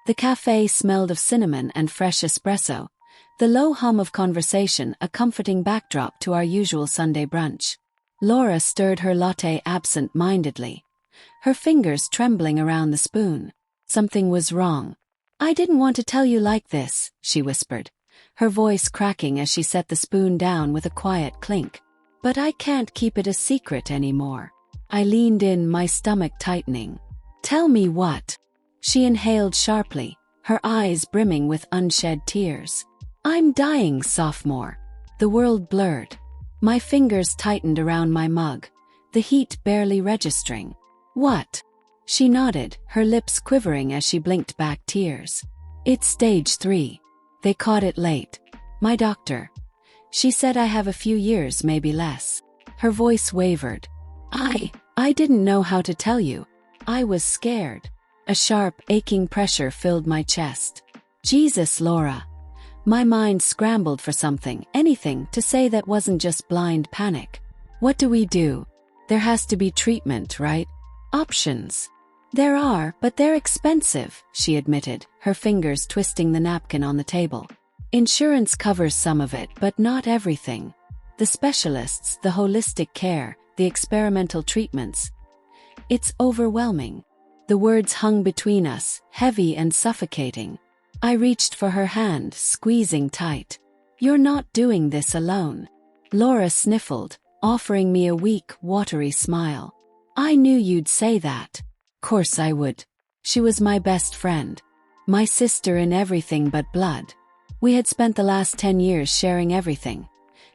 The cafe smelled of cinnamon and fresh espresso, the low hum of conversation a comforting backdrop to our usual Sunday brunch. Laura stirred her latte absent-mindedly, her fingers trembling around the spoon. Something was wrong. "I didn't want to tell you like this," she whispered, her voice cracking as she set the spoon down with a quiet clink. "But I can't keep it a secret anymore." I leaned in, my stomach tightening. "Tell me what?" She inhaled sharply, her eyes brimming with unshed tears. "I'm dying, sophomore." The world blurred. My fingers tightened around my mug, the heat barely registering. "What?" She nodded, her lips quivering as she blinked back tears. "It's stage 3. They caught it late. My doctor. She said I have a few years, maybe less." Her voice wavered. I didn't know how to tell you. I was scared." A sharp, aching pressure filled my chest. "Jesus, Laura." My mind scrambled for something, anything, to say that wasn't just blind panic. "What do we do? There has to be treatment, right?" "Options." "There are, but they're expensive," she admitted, her fingers twisting the napkin on the table. "Insurance covers some of it, but not everything. The specialists, the holistic care, the experimental treatments. It's overwhelming." The words hung between us, heavy and suffocating. I reached for her hand, squeezing tight. "You're not doing this alone." Laura sniffled, offering me a weak, watery smile. "I knew you'd say that." "Course I would." She was my best friend. My sister in everything but blood. We had spent the last 10 years sharing everything.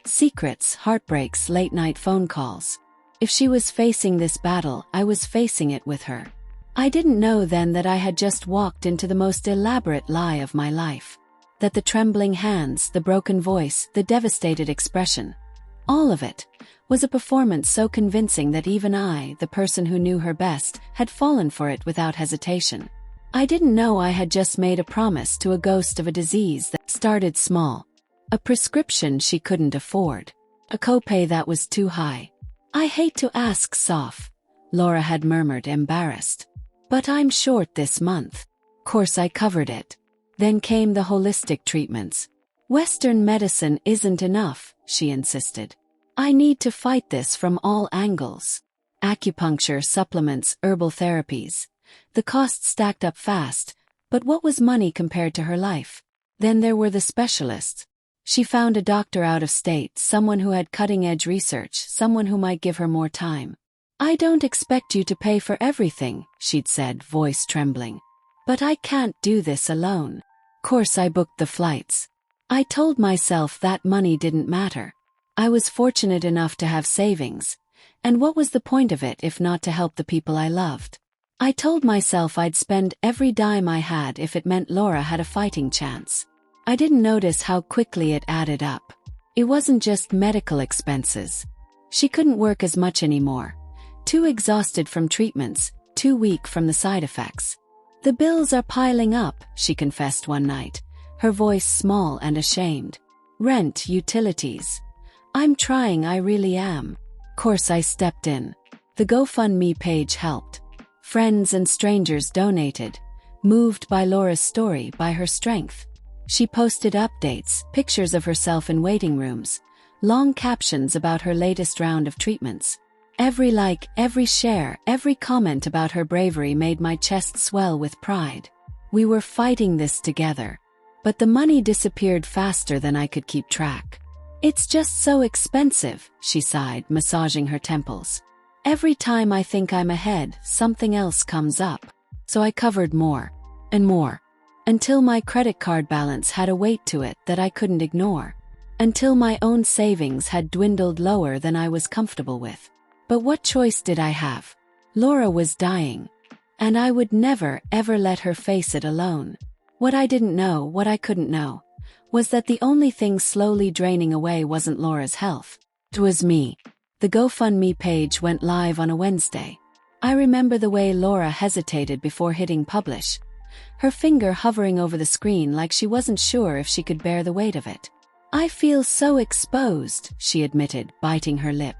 Secrets, heartbreaks, late-night phone calls. If she was facing this battle, I was facing it with her. I didn't know then that I had just walked into the most elaborate lie of my life. That the trembling hands, the broken voice, the devastated expression, all of it, was a performance so convincing that even I, the person who knew her best, had fallen for it without hesitation. I didn't know I had just made a promise to a ghost of a disease that started small. A prescription she couldn't afford. A copay that was too high. "I hate to ask, Soph," Laura had murmured, embarrassed. "But I'm short this month." Course I covered it. Then came the holistic treatments. "Western medicine isn't enough," she insisted. "I need to fight this from all angles. Acupuncture, supplements, herbal therapies." The costs stacked up fast, but what was money compared to her life? Then there were the specialists. She found a doctor out of state, someone who had cutting-edge research, someone who might give her more time. "I don't expect you to pay for everything," she'd said, voice trembling. "But I can't do this alone." Course I booked the flights. I told myself that money didn't matter. I was fortunate enough to have savings, and what was the point of it if not to help the people I loved? I told myself I'd spend every dime I had if it meant Laura had a fighting chance. I didn't notice how quickly it added up. It wasn't just medical expenses. She couldn't work as much anymore. Too exhausted from treatments, too weak from the side effects. "The bills are piling up," she confessed one night, her voice small and ashamed. "Rent, utilities. I'm trying, I really am." Course I stepped in. The GoFundMe page helped. Friends and strangers donated, moved by Laura's story, by her strength. She posted updates, pictures of herself in waiting rooms, long captions about her latest round of treatments. Every like, every share, every comment about her bravery made my chest swell with pride. We were fighting this together. But the money disappeared faster than I could keep track. "It's just so expensive," she sighed, massaging her temples. "Every time I think I'm ahead, something else comes up." So I covered more and more, until my credit card balance had a weight to it that I couldn't ignore. Until my own savings had dwindled lower than I was comfortable with. But what choice did I have? Laura was dying, and I would never, ever let her face it alone. What I didn't know, what I couldn't know, was that the only thing slowly draining away wasn't Laura's health. It was me. The GoFundMe page went live on a Wednesday. I remember the way Laura hesitated before hitting publish, her finger hovering over the screen like she wasn't sure if she could bear the weight of it. "I feel so exposed," she admitted, biting her lip.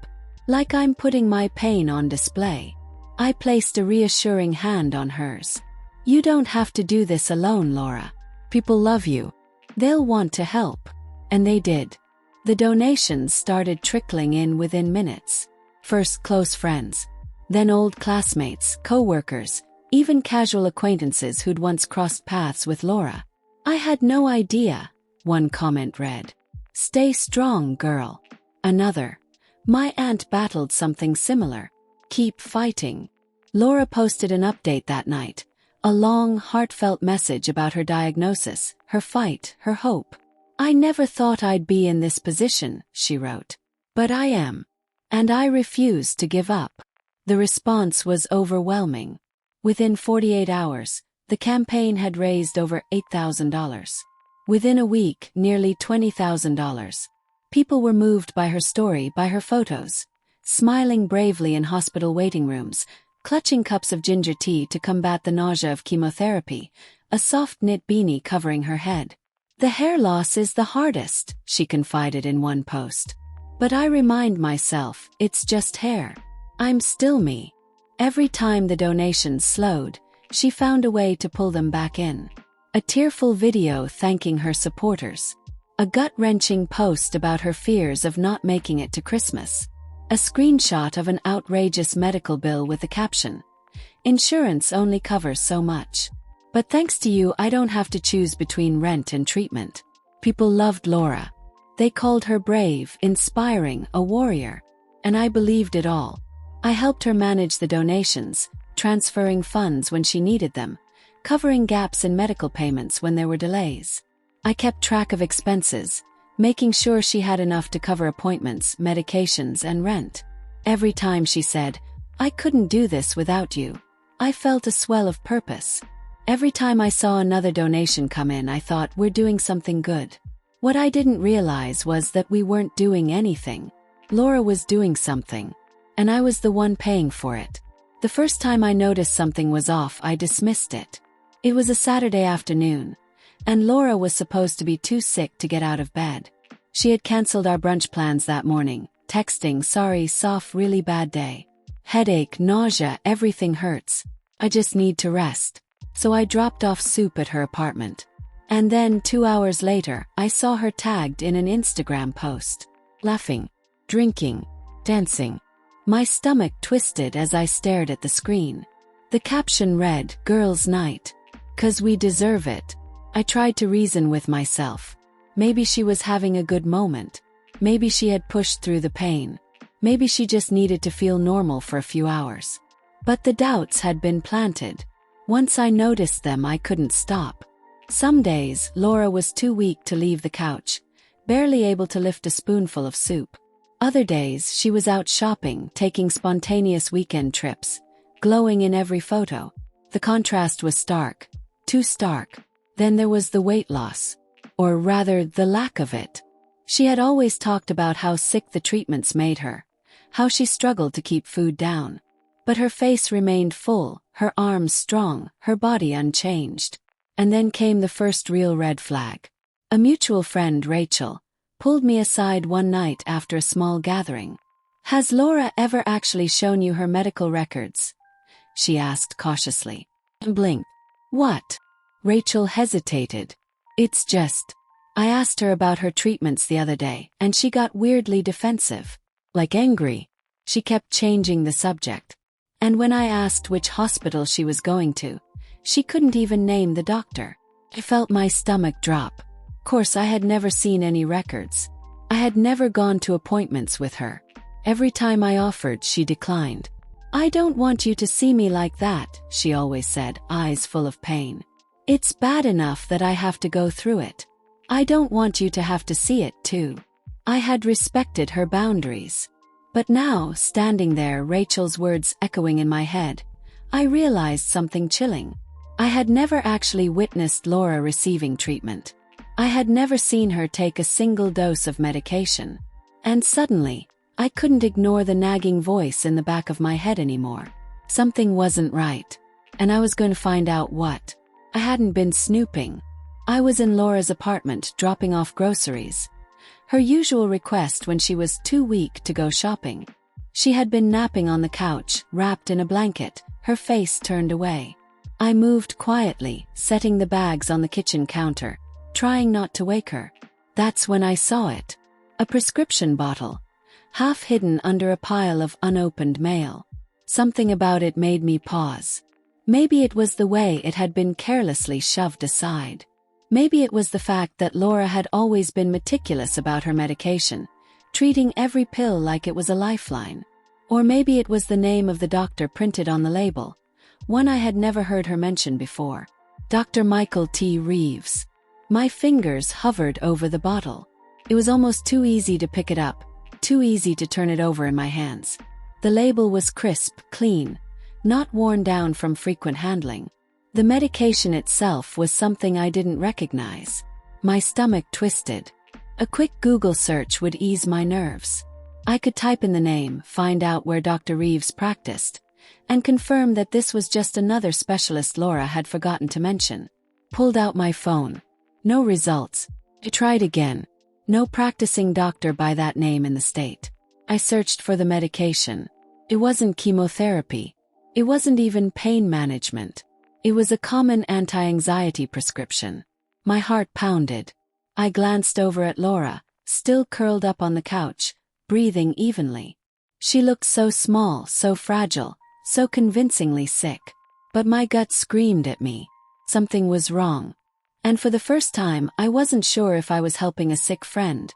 "Like I'm putting my pain on display." I placed a reassuring hand on hers. "You don't have to do this alone, Laura. People love you. They'll want to help." And they did. The donations started trickling in within minutes. First close friends, then old classmates, co-workers, even casual acquaintances who'd once crossed paths with Laura. "I had no idea," one comment read. "Stay strong, girl." Another, "My aunt battled something similar. Keep fighting." Laura posted an update that night, a long, heartfelt message about her diagnosis, her fight, her hope. "I never thought I'd be in this position," she wrote. "But I am. And I refuse to give up." The response was overwhelming. Within 48 hours, the campaign had raised over $8,000. Within a week, nearly $20,000. People were moved by her story, by her photos, smiling bravely in hospital waiting rooms, clutching cups of ginger tea to combat the nausea of chemotherapy, a soft knit beanie covering her head. "The hair loss is the hardest," she confided in one post. "But I remind myself, it's just hair. I'm still me." Every time the donations slowed, she found a way to pull them back in. A tearful video thanking her supporters. A gut-wrenching post about her fears of not making it to Christmas. A screenshot of an outrageous medical bill with the caption, "Insurance only covers so much. But thanks to you, I don't have to choose between rent and treatment." People loved Laura. They called her brave, inspiring, a warrior. And I believed it all. I helped her manage the donations, transferring funds when she needed them, covering gaps in medical payments when there were delays. I kept track of expenses, making sure she had enough to cover appointments, medications, and rent. Every time she said, "I couldn't do this without you," I felt a swell of purpose. Every time I saw another donation come in, I thought, we're doing something good. What I didn't realize was that we weren't doing anything. Laura was doing something. And I was the one paying for it. The first time I noticed something was off, I dismissed it. It was a Saturday afternoon, and Laura was supposed to be too sick to get out of bed. She had canceled our brunch plans that morning, texting, "Sorry, Soph, really bad day. Headache, nausea, everything hurts. I just need to rest." So I dropped off soup at her apartment. And then 2 hours later, I saw her tagged in an Instagram post. Laughing, drinking, dancing. My stomach twisted as I stared at the screen. The caption read, "Girls' Night. 'Cause we deserve it." I tried to reason with myself. Maybe she was having a good moment. Maybe she had pushed through the pain. Maybe she just needed to feel normal for a few hours. But the doubts had been planted. Once I noticed them, I couldn't stop. Some days, Laura was too weak to leave the couch, barely able to lift a spoonful of soup. Other days, she was out shopping, taking spontaneous weekend trips, glowing in every photo. The contrast was stark. Too stark. Then there was the weight loss. Or rather, the lack of it. She had always talked about how sick the treatments made her, how she struggled to keep food down. But her face remained full, her arms strong, her body unchanged. And then came the first real red flag. A mutual friend, Rachel, pulled me aside one night after a small gathering. "Has Laura ever actually shown you her medical records?" she asked cautiously. I blinked. "What?" Rachel hesitated. "It's just. I asked her about her treatments the other day, and she got weirdly defensive. Like angry. She kept changing the subject. And when I asked which hospital she was going to, she couldn't even name the doctor. I felt my stomach drop. Of course, I had never seen any records. I had never gone to appointments with her. Every time I offered, she declined. "I don't want you to see me like that," she always said, eyes full of pain. "It's bad enough that I have to go through it. I don't want you to have to see it too." I had respected her boundaries. But now, standing there, Rachel's words echoing in my head, I realized something chilling. I had never actually witnessed Laura receiving treatment. I had never seen her take a single dose of medication. And suddenly, I couldn't ignore the nagging voice in the back of my head anymore. Something wasn't right. And I was going to find out what. I hadn't been snooping. I was in Laura's apartment dropping off groceries. Her usual request when she was too weak to go shopping. She had been napping on the couch, wrapped in a blanket, her face turned away. I moved quietly, setting the bags on the kitchen counter, trying not to wake her. That's when I saw it. A prescription bottle, half hidden under a pile of unopened mail. Something about it made me pause. Maybe it was the way it had been carelessly shoved aside. Maybe it was the fact that Laura had always been meticulous about her medication, treating every pill like it was a lifeline. Or maybe it was the name of the doctor printed on the label, one I had never heard her mention before. Dr. Michael T. Reeves. My fingers hovered over the bottle. It was almost too easy to pick it up, too easy to turn it over in my hands. The label was crisp, clean, not worn down from frequent handling. The medication itself was something I didn't recognize. My stomach twisted. A quick Google search would ease my nerves. I could type in the name, find out where Dr. Reeves practiced, and confirm that this was just another specialist Laura had forgotten to mention. Pulled out my phone. No results. I tried again. No practicing doctor by that name in the state. I searched for the medication. It wasn't chemotherapy. It wasn't even pain management. It was a common anti-anxiety prescription. My heart pounded. I glanced over at Laura, still curled up on the couch, breathing evenly. She looked so small, so fragile, so convincingly sick. But my gut screamed at me. Something was wrong. And for the first time, I wasn't sure if I was helping a sick friend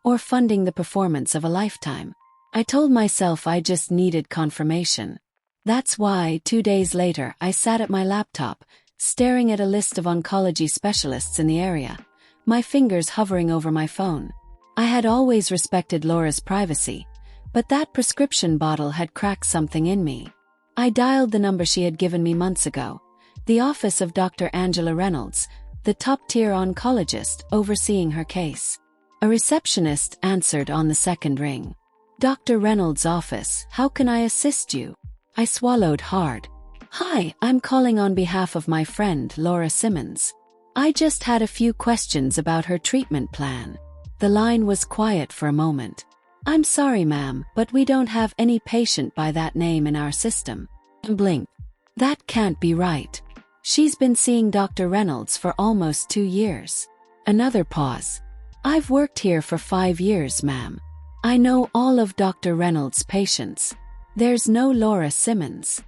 or funding the performance of a lifetime. I told myself I just needed confirmation. That's why, 2 days later, I sat at my laptop, staring at a list of oncology specialists in the area, my fingers hovering over my phone. I had always respected Laura's privacy, but that prescription bottle had cracked something in me. I dialed the number she had given me months ago, the office of Dr. Angela Reynolds, the top-tier oncologist overseeing her case. A receptionist answered on the second ring. Dr. Reynolds' office, how can I assist you? I swallowed hard. Hi, I'm calling on behalf of my friend Laura Simmons. I just had a few questions about her treatment plan. The line was quiet for a moment. I'm sorry, ma'am, but we don't have any patient by that name in our system. Blink. That can't be right. She's been seeing Dr. Reynolds for almost 2 years. Another pause. I've worked here for 5 years, ma'am. I know all of Dr. Reynolds' patients. There's no Laura Simmons.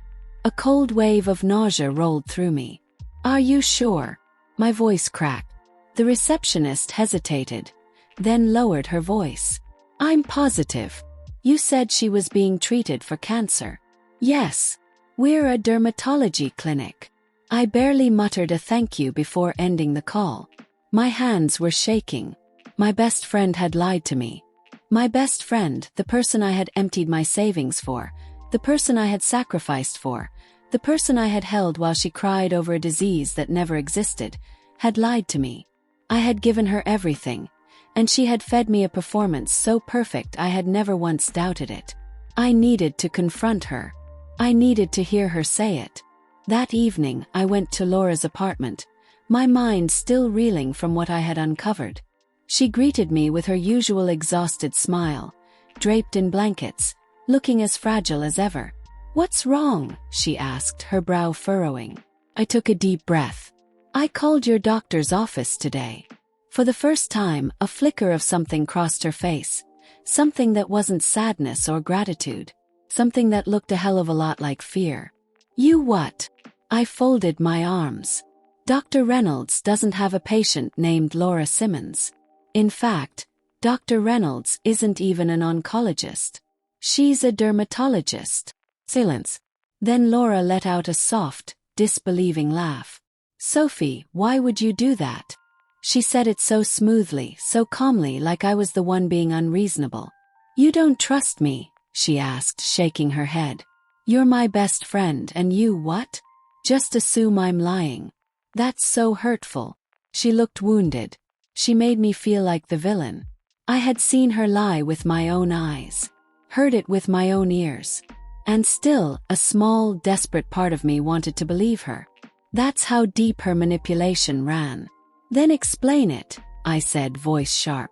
A cold wave of nausea rolled through me. Are you sure? My voice cracked. The receptionist hesitated, then lowered her voice. I'm positive. You said she was being treated for cancer. Yes. We're a dermatology clinic. I barely muttered a thank you before ending the call. My hands were shaking. My best friend had lied to me. My best friend, the person I had emptied my savings for, the person I had sacrificed for, the person I had held while she cried over a disease that never existed, had lied to me. I had given her everything, and she had fed me a performance so perfect I had never once doubted it. I needed to confront her. I needed to hear her say it. That evening, I went to Laura's apartment, my mind still reeling from what I had uncovered. She greeted me with her usual exhausted smile, draped in blankets, looking as fragile as ever. What's wrong? She asked, her brow furrowing. I took a deep breath. I called your doctor's office today. For the first time, a flicker of something crossed her face, something that wasn't sadness or gratitude, something that looked a hell of a lot like fear. You what? I folded my arms. Dr. Reynolds doesn't have a patient named Laura Simmons. In fact, Dr. Reynolds isn't even an oncologist. She's a dermatologist. Silence. Then Laura let out a soft, disbelieving laugh. Sophie, why would you do that? She said it so smoothly, so calmly, like I was the one being unreasonable. You don't trust me? She asked, shaking her head. You're my best friend, and you what? Just assume I'm lying. That's so hurtful. She looked wounded. She made me feel like the villain. I had seen her lie with my own eyes, heard it with my own ears. And still, a small, desperate part of me wanted to believe her. That's how deep her manipulation ran. Then explain it, I said, voice sharp.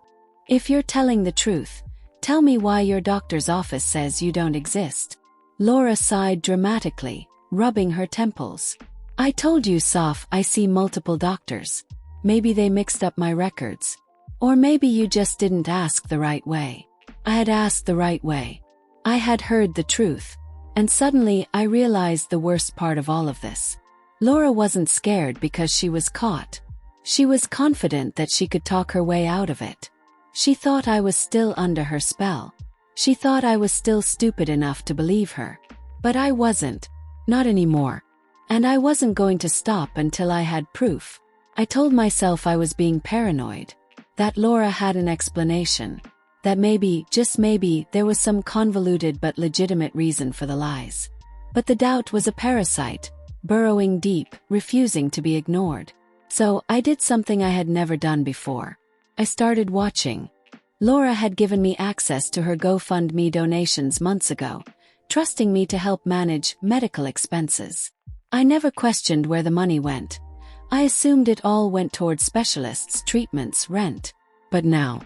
If you're telling the truth, tell me why your doctor's office says you don't exist. Laura sighed dramatically, rubbing her temples. I told you, Soph, I see multiple doctors. Maybe they mixed up my records. Or maybe you just didn't ask the right way. I had asked the right way. I had heard the truth. And suddenly I realized the worst part of all of this. Laura wasn't scared because she was caught. She was confident that she could talk her way out of it. She thought I was still under her spell. She thought I was still stupid enough to believe her. But I wasn't. Not anymore. And I wasn't going to stop until I had proof. I told myself I was being paranoid. That Laura had an explanation. That maybe, just maybe, there was some convoluted but legitimate reason for the lies. But the doubt was a parasite, burrowing deep, refusing to be ignored. So, I did something I had never done before. I started watching. Laura had given me access to her GoFundMe donations months ago, trusting me to help manage medical expenses. I never questioned where the money went. I assumed it all went towards specialists, treatments, rent. But now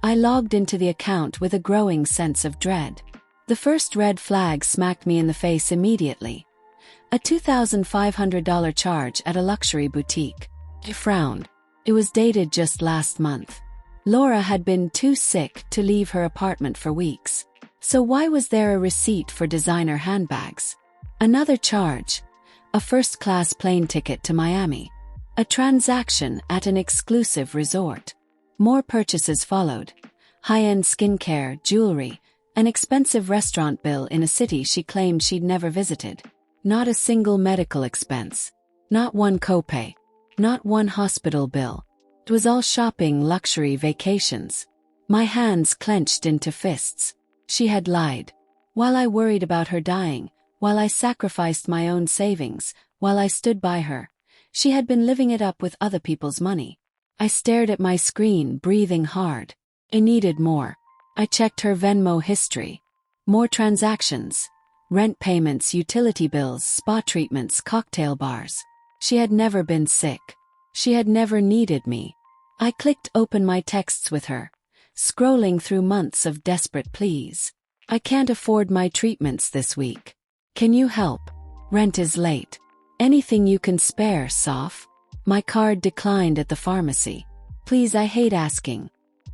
I logged into the account with a growing sense of dread. The first red flag smacked me in the face immediately. A $2,500 charge at a luxury boutique. I frowned. It was dated just last month. Laura had been too sick to leave her apartment for weeks. So why was there a receipt for designer handbags? Another charge. A first-class plane ticket to Miami. A transaction at an exclusive resort. More purchases followed. High-end skincare, jewelry, an expensive restaurant bill in a city she claimed she'd never visited. Not a single medical expense. Not one copay. Not one hospital bill. It was all shopping, luxury, vacations. My hands clenched into fists. She had lied. While I worried about her dying, while I sacrificed my own savings, while I stood by her, she had been living it up with other people's money. I stared at my screen, breathing hard. I needed more. I checked her Venmo history. More transactions. Rent payments, utility bills, spa treatments, cocktail bars. She had never been sick. She had never needed me. I clicked open my texts with her, scrolling through months of desperate pleas. I can't afford my treatments this week. Can you help? Rent is late. Anything you can spare, Soph? My card declined at the pharmacy. Please, I hate asking.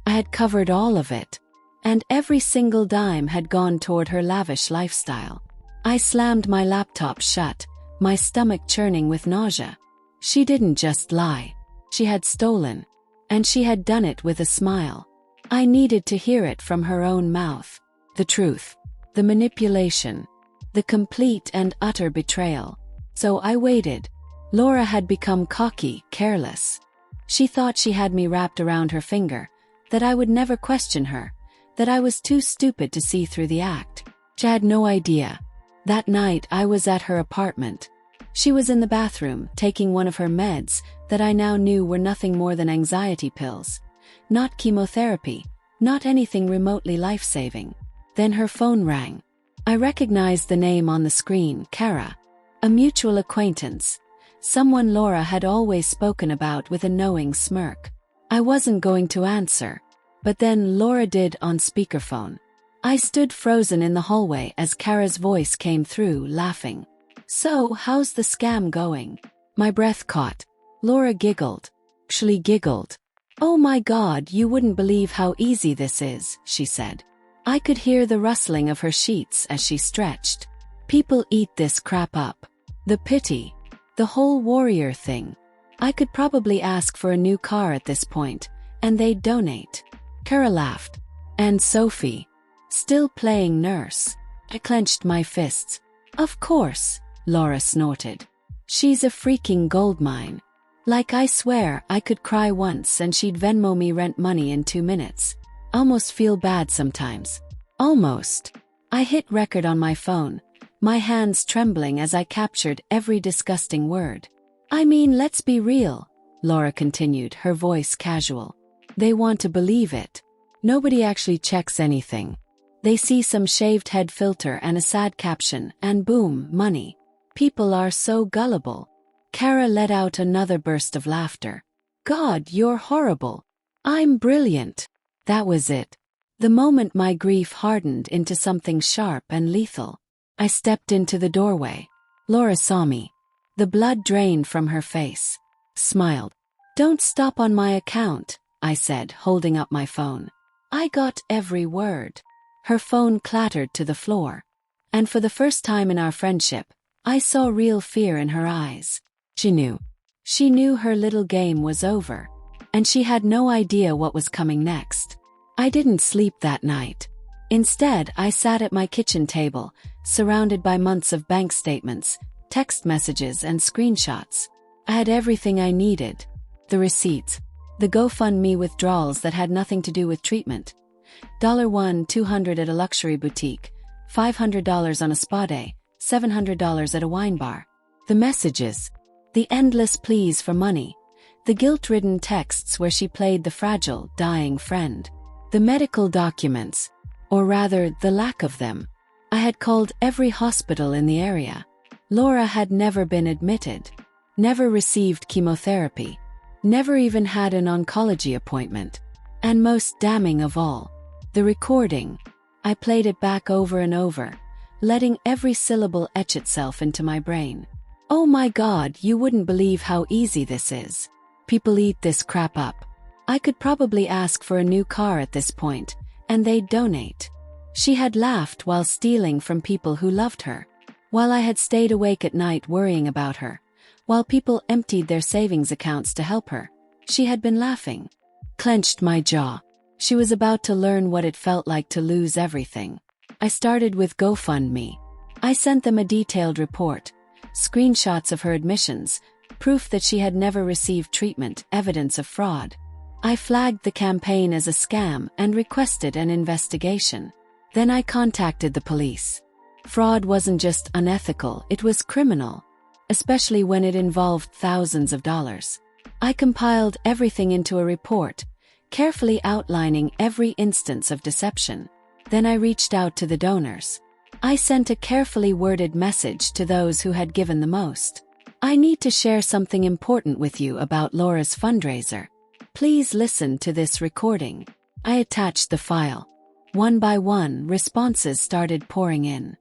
I had covered all of it. And every single dime had gone toward her lavish lifestyle. I slammed my laptop shut, my stomach churning with nausea. She didn't just lie. She had stolen. And she had done it with a smile. I needed to hear it from her own mouth. The truth. The manipulation. The complete and utter betrayal. So I waited. Laura had become cocky, careless. She thought she had me wrapped around her finger, that I would never question her, that I was too stupid to see through the act. She had no idea. That night I was at her apartment. She was in the bathroom, taking one of her meds that I now knew were nothing more than anxiety pills. Not chemotherapy, not anything remotely life-saving. Then her phone rang. I recognized the name on the screen, Kara. A mutual acquaintance. Someone Laura had always spoken about with a knowing smirk. I wasn't going to answer. But then Laura did on speakerphone. I stood frozen in the hallway as Kara's voice came through, laughing. So, how's the scam going? My breath caught. Laura giggled. Actually giggled. Oh my God, you wouldn't believe how easy this is, she said. I could hear the rustling of her sheets as she stretched. People eat this crap up. The pity. The whole warrior thing. I could probably ask for a new car at this point, and they'd donate. Kara laughed. And Sophie. Still playing nurse. I clenched my fists. Of course, Laura snorted. She's a freaking goldmine. Like, I swear I could cry once and she'd Venmo me rent money in 2 minutes. Almost feel bad sometimes. Almost. I hit record on my phone, my hands trembling as I captured every disgusting word. I mean, let's be real, Laura continued, her voice casual. They want to believe it. Nobody actually checks anything. They see some shaved head filter and a sad caption, and boom, money. People are so gullible. Kara let out another burst of laughter. God, you're horrible. I'm brilliant. That was it. The moment my grief hardened into something sharp and lethal. I stepped into the doorway. Laura saw me. The blood drained from her face. Smiled. "Don't stop on my account," I said, holding up my phone. I got every word. Her phone clattered to the floor. And for the first time in our friendship, I saw real fear in her eyes. She knew. She knew her little game was over. And she had no idea what was coming next. I didn't sleep that night. Instead, I sat at my kitchen table, surrounded by months of bank statements, text messages, and screenshots. I had everything I needed. The receipts. The GoFundMe withdrawals that had nothing to do with treatment. $200 at a luxury boutique, $500 on a spa day, $700 at a wine bar. The messages. The endless pleas for money. The guilt-ridden texts where she played the fragile, dying friend. The medical documents. Or rather, the lack of them. I had called every hospital in the area. Laura had never been admitted. Never received chemotherapy. Never even had an oncology appointment. And most damning of all, the recording. I played it back over and over, letting every syllable etch itself into my brain. "Oh my God, you wouldn't believe how easy this is. People eat this crap up. I could probably ask for a new car at this point, and they'd donate." She had laughed while stealing from people who loved her. While I had stayed awake at night worrying about her. While people emptied their savings accounts to help her, she had been laughing. Clenched my jaw. She was about to learn what it felt like to lose everything. I started with GoFundMe. I sent them a detailed report, screenshots of her admissions, proof that she had never received treatment, evidence of fraud. I flagged the campaign as a scam and requested an investigation. Then I contacted the police. Fraud wasn't just unethical, it was criminal. Especially when it involved thousands of dollars. I compiled everything into a report, carefully outlining every instance of deception. Then I reached out to the donors. I sent a carefully worded message to those who had given the most. "I need to share something important with you about Laura's fundraiser. Please listen to this recording." I attached the file. One by one, responses started pouring in.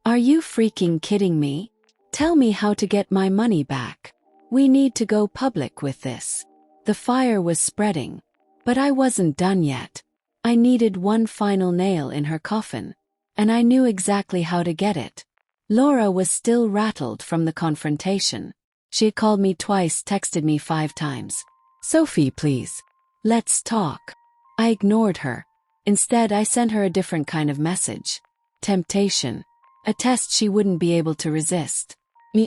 "Are you freaking kidding me? Tell me how to get my money back. We need to go public with this." The fire was spreading. But I wasn't done yet. I needed one final nail in her coffin. And I knew exactly how to get it. Laura was still rattled from the confrontation. She had called me twice, texted me 5 times. "Sophie, please. Let's talk." I ignored her. Instead, I sent her a different kind of message. Temptation. A test she wouldn't be able to resist.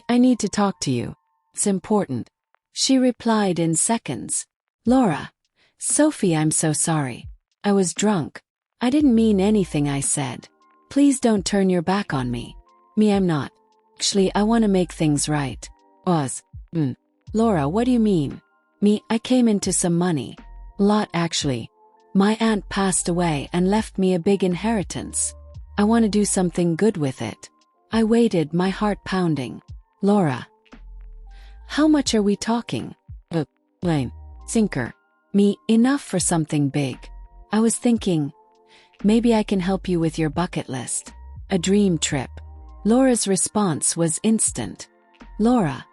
"I need to talk to you. It's important." She replied in seconds. "Laura. Sophie, I'm so sorry. I was drunk. I didn't mean anything I said. Please don't turn your back on me." I'm not. Actually, I want to make things right." Laura, what do you mean?" I came into some money. Lot, actually. My aunt passed away and left me a big inheritance. I want to do something good with it." I waited, my heart pounding. "Laura. How much are we talking?" Blaine. "Sinker. Enough for something big. I was thinking, maybe I can help you with your bucket list. A dream trip." Laura's response was instant. "Laura.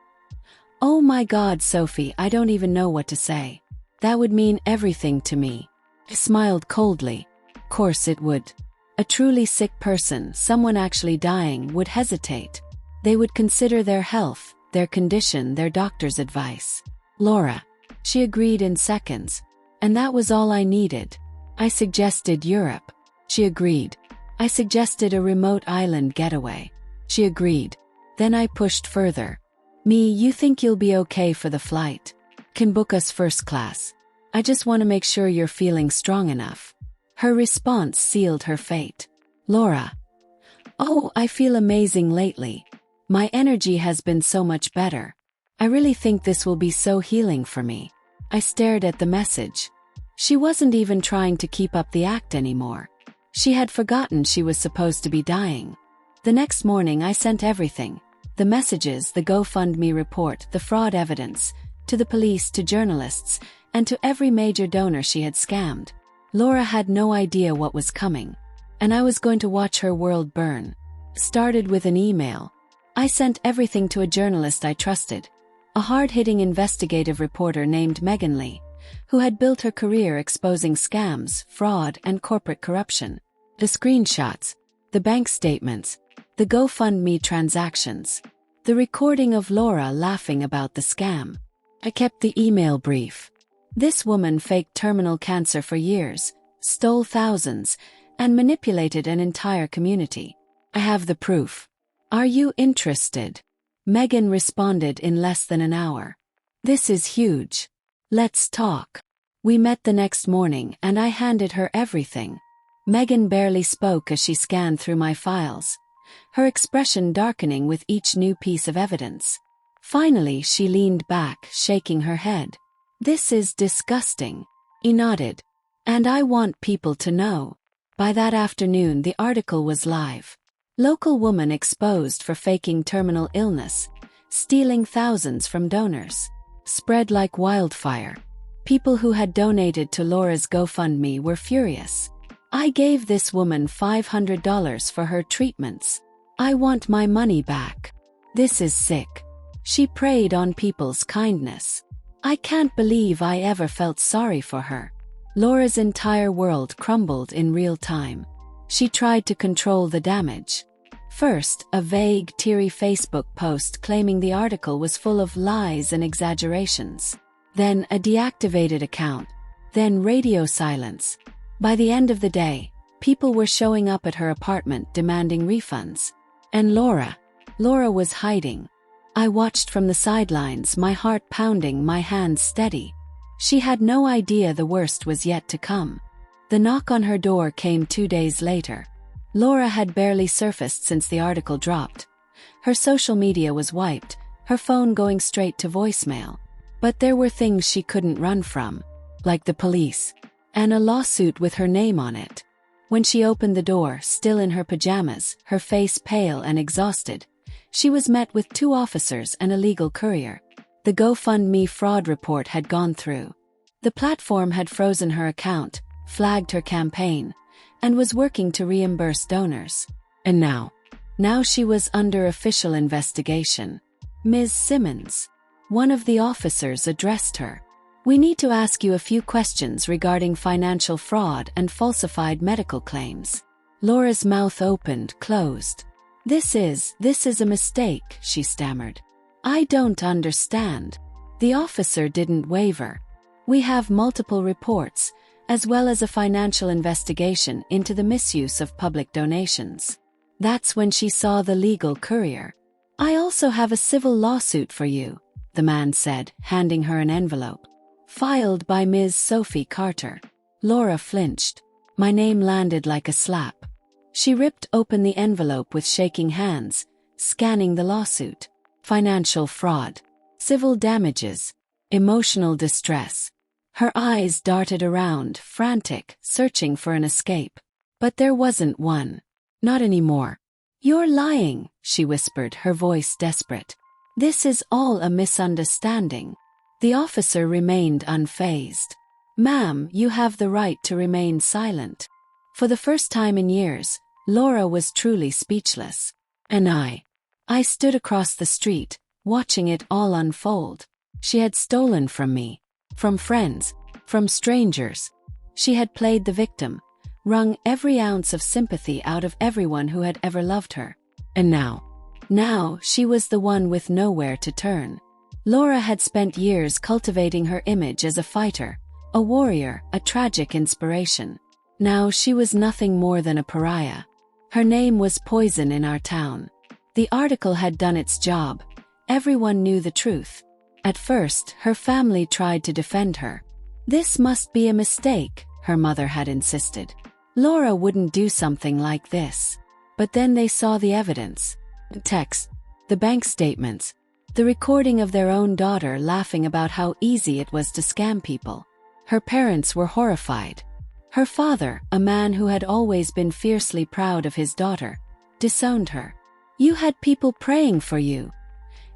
Oh my God, Sophie, I don't even know what to say. That would mean everything to me." I smiled coldly. Of course it would. A truly sick person, someone actually dying, would hesitate. They would consider their health, their condition, their doctor's advice. "Laura." She agreed in seconds. And that was all I needed. I suggested Europe. She agreed. I suggested a remote island getaway. She agreed. Then I pushed further. "You think you'll be okay for the flight? Can book us first class. I just want to make sure you're feeling strong enough." Her response sealed her fate. "Laura. Oh, I feel amazing lately. My energy has been so much better. I really think this will be so healing for me." I stared at the message. She wasn't even trying to keep up the act anymore. She had forgotten she was supposed to be dying. The next morning I sent everything. The messages, the GoFundMe report, the fraud evidence, to the police, to journalists, and to every major donor she had scammed. Laura had no idea what was coming. And I was going to watch her world burn. Started with an email. I sent everything to a journalist I trusted, a hard-hitting investigative reporter named Megan Lee, who had built her career exposing scams, fraud, and corporate corruption. The screenshots, the bank statements, the GoFundMe transactions, the recording of Laura laughing about the scam. I kept the email brief. This woman faked terminal cancer for years, stole thousands, and manipulated an entire community. I have the proof. Are you interested? Megan responded in less than an hour. This is huge. Let's talk. We met the next morning and I handed her everything. Megan barely spoke as she scanned through my files, her expression darkening with each new piece of evidence. Finally, she leaned back, shaking her head. This is disgusting. He nodded. And I want people to know. By that afternoon, the article was live. Local woman exposed for faking terminal illness, stealing thousands from donors. Spread like wildfire. People who had donated to Laura's GoFundMe were furious. I gave this woman $500 for her treatments. I want my money back. This is sick. She preyed on people's kindness. I can't believe I ever felt sorry for her. Laura's entire world crumbled in real time. She tried to control the damage. First, a vague, teary Facebook post claiming the article was full of lies and exaggerations. Then a deactivated account. Then radio silence. By the end of the day, people were showing up at her apartment demanding refunds. And Laura was hiding. I watched from the sidelines, my heart pounding, my hands steady. She had no idea the worst was yet to come. The knock on her door came 2 days later. Laura had barely surfaced since the article dropped. Her social media was wiped, her phone going straight to voicemail. But there were things she couldn't run from, like the police, and a lawsuit with her name on it. When she opened the door, still in her pajamas, her face pale and exhausted, she was met with 2 officers and a legal courier. The GoFundMe fraud report had gone through. The platform had frozen her account, flagged her campaign, and was working to reimburse donors. And now she was under official investigation. Ms. Simmons. One of the officers addressed her. We need to ask you a few questions regarding financial fraud and falsified medical claims. Laura's mouth opened, closed. This is a mistake, she stammered. I don't understand. The officer didn't waver. We have multiple reports, as well as a financial investigation into the misuse of public donations. That's when she saw the legal courier. I also have a civil lawsuit for you, the man said, handing her an envelope. Filed by Ms. Sophie Carter. Laura flinched. My name landed like a slap. She ripped open the envelope with shaking hands, scanning the lawsuit. Financial fraud. Civil damages. Emotional distress. Her eyes darted around, frantic, searching for an escape. But there wasn't one. Not anymore. You're lying, she whispered, her voice desperate. This is all a misunderstanding. The officer remained unfazed. Ma'am, you have the right to remain silent. For the first time in years, Laura was truly speechless. And I stood across the street, watching it all unfold. She had stolen from me. From friends. From strangers. She had played the victim, wrung every ounce of sympathy out of everyone who had ever loved her. And now she was the one with nowhere to turn. Laura had spent years cultivating her image as a fighter, a warrior, a tragic inspiration. Now she was nothing more than a pariah. Her name was poison in our town. The article had done its job. Everyone knew the truth. At first, her family tried to defend her. This must be a mistake, her mother had insisted. Laura wouldn't do something like this. But then they saw the evidence. The text, the bank statements, the recording of their own daughter laughing about how easy it was to scam people. Her parents were horrified. Her father, a man who had always been fiercely proud of his daughter, disowned her. You had people praying for you,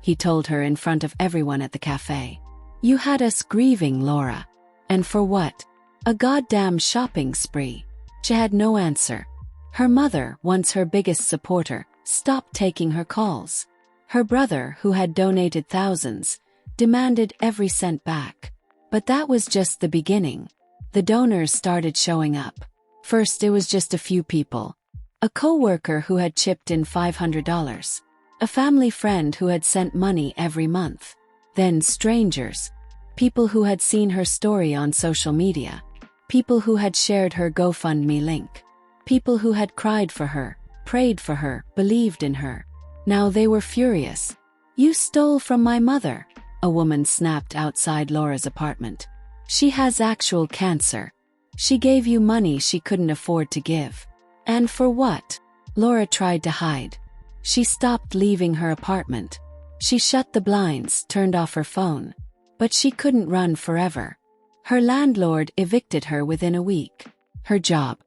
he told her in front of everyone at the cafe. You had us grieving, Laura. And for what? A goddamn shopping spree. She had no answer. Her mother, once her biggest supporter, stopped taking her calls. Her brother, who had donated thousands, demanded every cent back. But that was just the beginning. The donors started showing up. First, it was just a few people. A co-worker who had chipped in $500. A family friend who had sent money every month. Then strangers. People who had seen her story on social media. People who had shared her GoFundMe link. People who had cried for her, prayed for her, believed in her. Now they were furious. "You stole from my mother," a woman snapped outside Laura's apartment. "She has actual cancer. She gave you money she couldn't afford to give. And for what?" Laura tried to hide. She stopped leaving her apartment. She shut the blinds, turned off her phone. But she couldn't run forever. Her landlord evicted her within a week. Her job,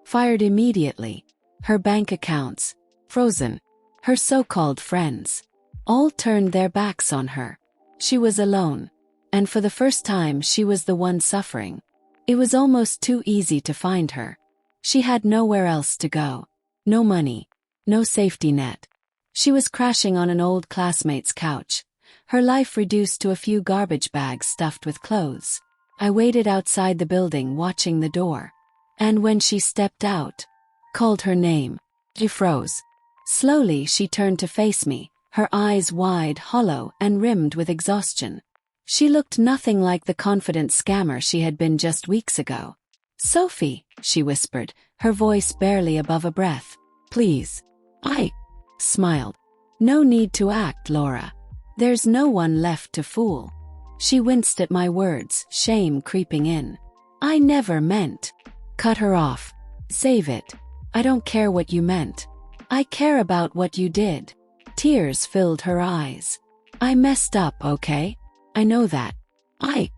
fired immediately. Her bank accounts, frozen. Her so-called friends, all turned their backs on her. She was alone. And for the first time, she was the one suffering. It was almost too easy to find her. She had nowhere else to go. No money. No safety net. She was crashing on an old classmate's couch, her life reduced to a few garbage bags stuffed with clothes. I waited outside the building watching the door. And when she stepped out, called her name, she froze. Slowly she turned to face me, her eyes wide, hollow, and rimmed with exhaustion. She looked nothing like the confident scammer she had been just weeks ago. "Sophie," she whispered, her voice barely above a breath. "Please." I smiled. "No need to act, Laura. There's no one left to fool." She winced at my words, shame creeping in. "I never meant." Cut her off. "Save it. I don't care what you meant. I care about what you did." Tears filled her eyes. "I messed up, okay? I know that." I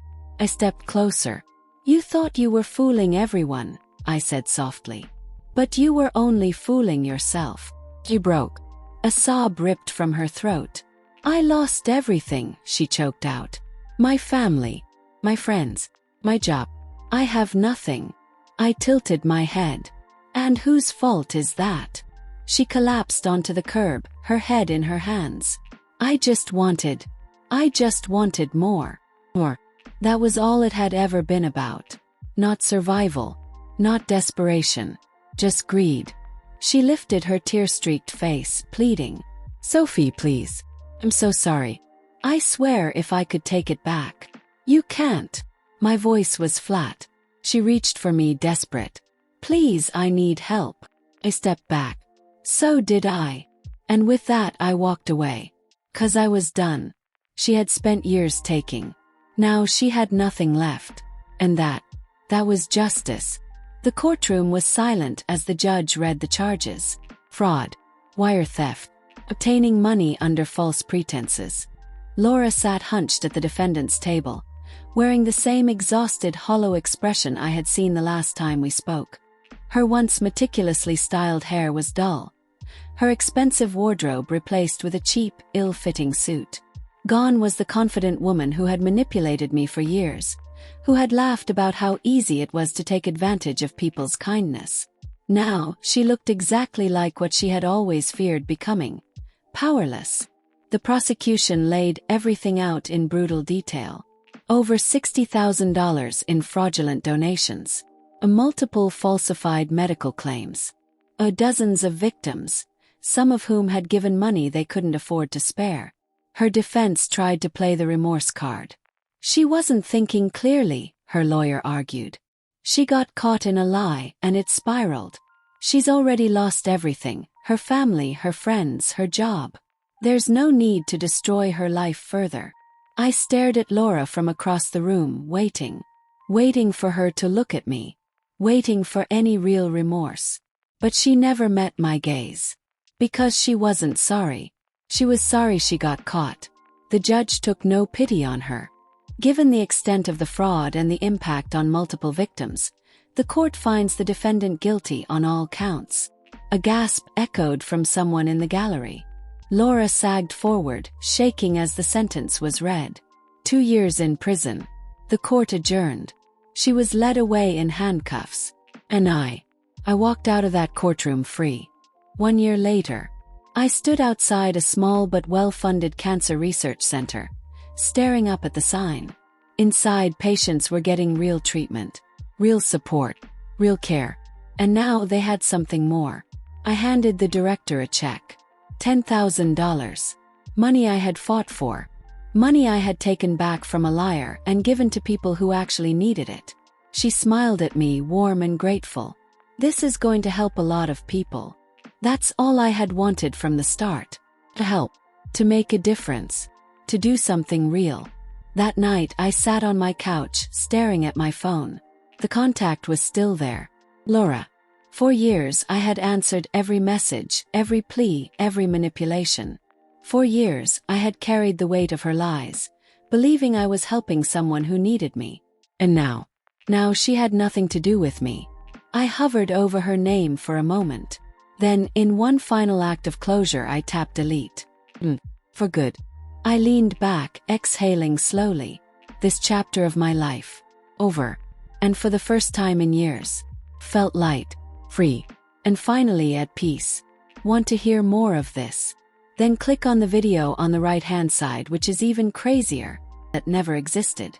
stepped closer. "You thought you were fooling everyone," I said softly. "But you were only fooling yourself." She broke. A sob ripped from her throat. "I lost everything," she choked out. "My family, my friends, my job. I have nothing." I tilted my head. "And whose fault is that?" She collapsed onto the curb, her head in her hands. I just wanted more. That was all it had ever been about. Not survival, not desperation, just greed. She lifted her tear-streaked face, pleading. "Sophie, please. I'm so sorry. I swear if I could take it back." "You can't." My voice was flat. She reached for me, desperate. "Please, I need help." I stepped back. So did I. And with that I walked away. 'Cause I was done. She had spent years taking. Now she had nothing left. And that was justice. The courtroom was silent as the judge read the charges. Fraud, wire theft, obtaining money under false pretenses. Laura sat hunched at the defendant's table, wearing the same exhausted, hollow expression I had seen the last time we spoke. Her once meticulously styled hair was dull. Her expensive wardrobe replaced with a cheap, ill-fitting suit. Gone was the confident woman who had manipulated me for years, who had laughed about how easy it was to take advantage of people's kindness. Now, she looked exactly like what she had always feared becoming. Powerless. The prosecution laid everything out in brutal detail. Over $60,000 in fraudulent donations. Multiple falsified medical claims. Dozens of victims, some of whom had given money they couldn't afford to spare. Her defense tried to play the remorse card. She wasn't thinking clearly, her lawyer argued. She got caught in a lie and it spiraled. She's already lost everything, her family, her friends, her job. There's no need to destroy her life further. I stared at Laura from across the room, waiting for her to look at me, waiting for any real remorse. But she never met my gaze. Because she wasn't sorry. She was sorry she got caught. The judge took no pity on her. Given the extent of the fraud and the impact on multiple victims, the court finds the defendant guilty on all counts. A gasp echoed from someone in the gallery. Laura sagged forward, shaking as the sentence was read. 2 years in prison. The court adjourned. She was led away in handcuffs. And I walked out of that courtroom free. 1 year later. I stood outside a small but well-funded cancer research center, staring up at the sign. Inside, patients were getting real treatment, real support, real care. And now they had something more. I handed the director a check. $10,000. Money I had fought for. Money I had taken back from a liar and given to people who actually needed it. She smiled at me, warm and grateful. This is going to help a lot of people. That's all I had wanted from the start. To help. To make a difference. To do something real. That night I sat on my couch, staring at my phone. The contact was still there. Laura. For years I had answered every message, every plea, every manipulation. For years I had carried the weight of her lies, believing I was helping someone who needed me. And now she had nothing to do with me. I hovered over her name for a moment. Then, in one final act of closure, I tapped delete. For good. I leaned back, exhaling slowly. This chapter of my life. Over. And for the first time in years. Felt light, free, and finally at peace. Want to hear more of this? Then click on the video on the right-hand side, which is even crazier. That never existed.